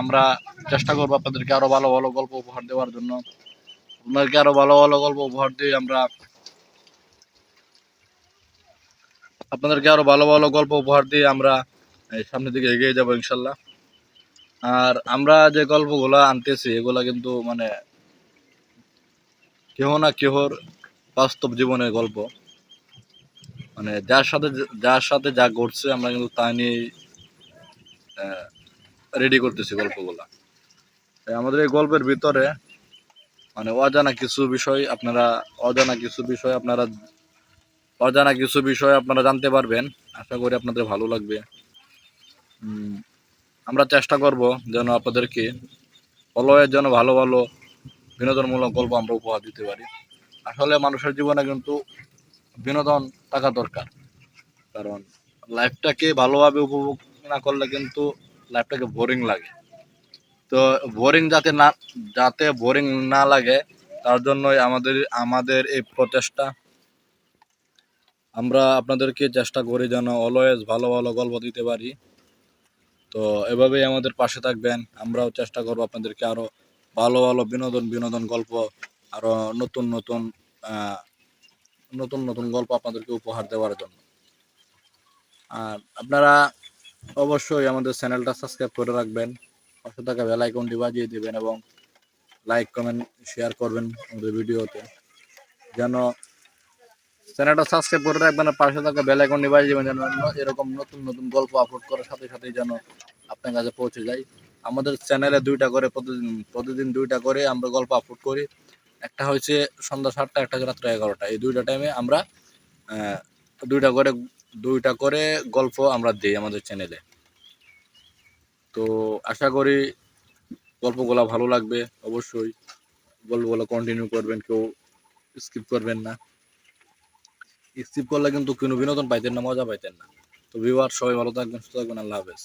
আমরা চেষ্টা করবো আপনাদেরকে আরো ভালো ভালো গল্প উপহার দেওয়ার জন্য। আপনাদেরকে আরো ভালো ভালো গল্প উপহার দিয়ে আমরা আপনাদেরকে আরো ভালো ভালো গল্প উপহার দিয়ে আমরা এই সামনের দিকে এগিয়ে যাবো ইনশাল্লাহ। আর আমরা যে গল্পগুলা আনতেছি এগুলা কিন্তু মানে কেহ না কেহর বাস্তব জীবনের গল্প, মানে যার সাথে যা ঘটছে আমরা কিন্তু তা নিয়ে রেডি করতেছি গল্পগুলা। আমাদের এই গল্পের ভিতরে মানে অজানা কিছু বিষয় আপনারা জানতে পারবেন। আশা করি আপনাদের ভালো লাগবে। আমরা চেষ্টা করব যেন আপনাদেরকে অলওয়েজ যেন ভালো ভালো বিনোদনমূলক গল্প আমরা উপহার দিতে পারি। আসলে মানুষের জীবনে কিন্তু বিনোদন থাকা দরকার, কারণ লাইফটাকে ভালোভাবে উপভোগ না করলে কিন্তু লাইফটাকে বোরিং লাগে। তো যাতে বোরিং না লাগে তার জন্যই আমাদের এই প্রচেষ্টা। আমরা আপনাদেরকে চেষ্টা করি যেন অলওয়েজ ভালো ভালো গল্প দিতে পারি। তো এভাবেই আমাদের পাশে থাকবেন। আমরাও চেষ্টা করবো আপনাদেরকে আরো ভালো ভালো বিনোদন গল্প, আরো নতুন নতুন নতুন নতুন গল্প আপনাদেরকে উপহার দেওয়ার জন্য। আর আপনারা অবশ্যই আমাদের চ্যানেলটা সাবস্ক্রাইব করে রাখবেন, পাশে থাকা বেল আইকনটি বাজিয়ে দেবেন এবং লাইক কমেন্ট শেয়ার করবেন আমাদের ভিডিওতে। যেন চ্যানেলটা সাবস্ক্রাইব করে রাখবেন আর পাশে থাকা বেল আইকনটি বাজিয়ে দেবেন, যেন এরকম নতুন নতুন গল্প আপলোড করার সাথে সাথেই যেন আপনার কাছে পৌঁছে যায়। আমাদের চ্যানেলে প্রতিদিন দুইটা করে আমরা গল্প আপলোড করি। একটা হচ্ছে সন্ধ্যা 7টা, একটা হচ্ছে রাত্র 11টা। এই দুইটা টাইমে আমরা দুইটা করে গল্প আমরা দিই আমাদের চ্যানেলে। তো আশা করি গল্পগুলো ভালো লাগবে। অবশ্যই গল্পগুলো কন্টিনিউ করবেন, কেউ স্কিপ করবেন না। স্কিপ করলে কিন্তু কোনো বিনোদন পাইতেন না, মজা পাইতেন না। তো ভিউয়ার সবাই ভালো থাকবেন, সুস্থ থাকবেন। আল্লাহ হাফেজ।